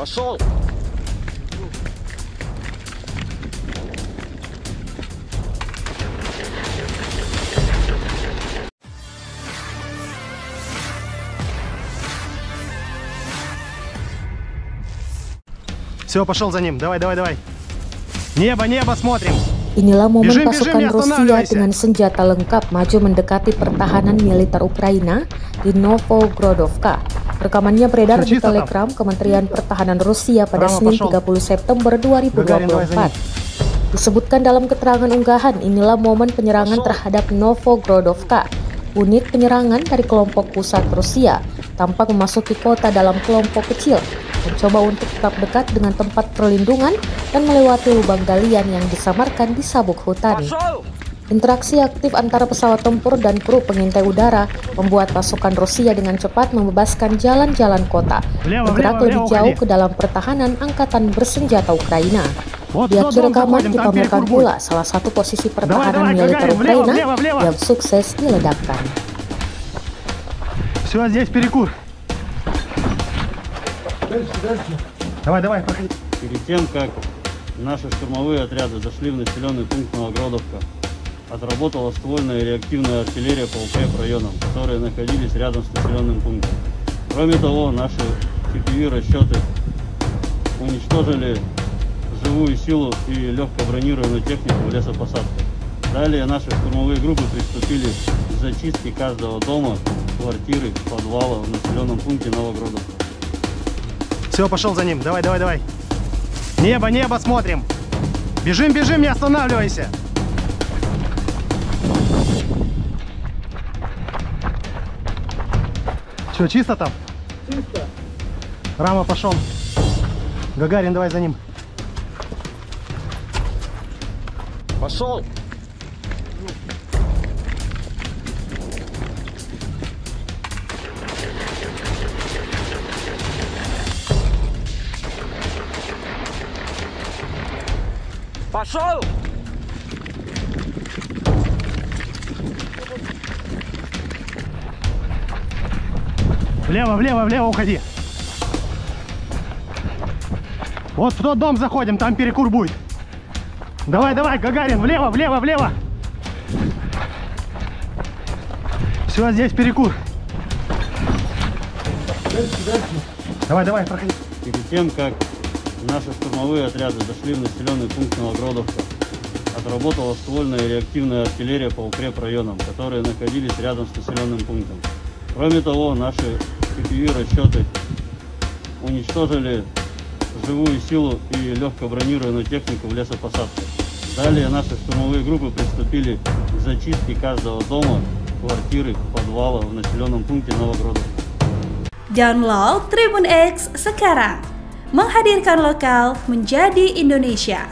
Пошел! Все, пошел за ним. Давай, давай, давай. Небо, небо смотрим. Inilah momen Bежим, pasukan не Rusia останавливайся. dengan senjata lengkap maju mendekati pertahanan militer Ukraina di Novogrodovka. Rekamannya beredar di Чисто там. Telegram Kementerian Pertahanan Rusia pada Прямо Senin пошел. 30 September Гагарин, давай за 2024. Disebutkan dalam keterangan unggahan, inilah momen penyerangan terhadap Novogrodovka. Unit penyerangan dari kelompok pusat Rusia tampak memasuki kota dalam kelompok kecil, mencoba untuk tetap dekat dengan tempat perlindungan dan melewati lubang galian yang disamarkan di sabuk hutan. Пошел! Interaksi aktif antara pesawat tempur dan kru pengintai udara membuat pasukan Rusia dengan cepat membebaskan jalan-jalan kota, bergerak lebih jauh ke dalam pertahanan angkatan bersenjata Ukraina. Di akhir rekaman dipamerkan pula salah satu posisi pertahanan militer Ukraina yang sukses diledakkan. Все, здесь перекур. Давай, давай, проходи. Перед тем, как наши штурмовые отряды зашли в населенный пункт Новогродовка, отработала ствольная и реактивная артиллерия по укрепрайонам, которые находились рядом с населенным пунктом. Кроме того, наши TPV расчеты уничтожили живую силу и легко бронированную технику в лесопосадках. Далее наши штурмовые группы приступили к зачистке каждого дома, квартиры, подвала в населенном пункте Новогродовка. Все, пошел за ним. Давай, давай, давай. Небо, небо смотрим. Бежим, бежим, не останавливайся. Что, чисто там? Чисто. Рама пошел. Гагарин, давай за ним. Пошел! Пошел! Влево, влево, влево уходи. Вот в тот дом заходим, там перекур будет. Давай, давай, Гагарин, влево, влево, влево. Все, здесь перекур. Давай, давай, проходи. Перед тем, как наши штурмовые отряды зашли в населенный пункт Новогродовка, отработала ствольная и реактивная артиллерия по укрепрайонам, которые находились рядом с населенным пунктом. Кроме того, наши TPV расчеты уничтожили живую силу и легко бронированную технику в лесопосадках. Далее наши штурмовые группы приступили к зачистке каждого дома, kwartier, подвала в населенном пункте Новогродовка. Download Tribun X sekarang, menghadirkan lokal menjadi Indonesia.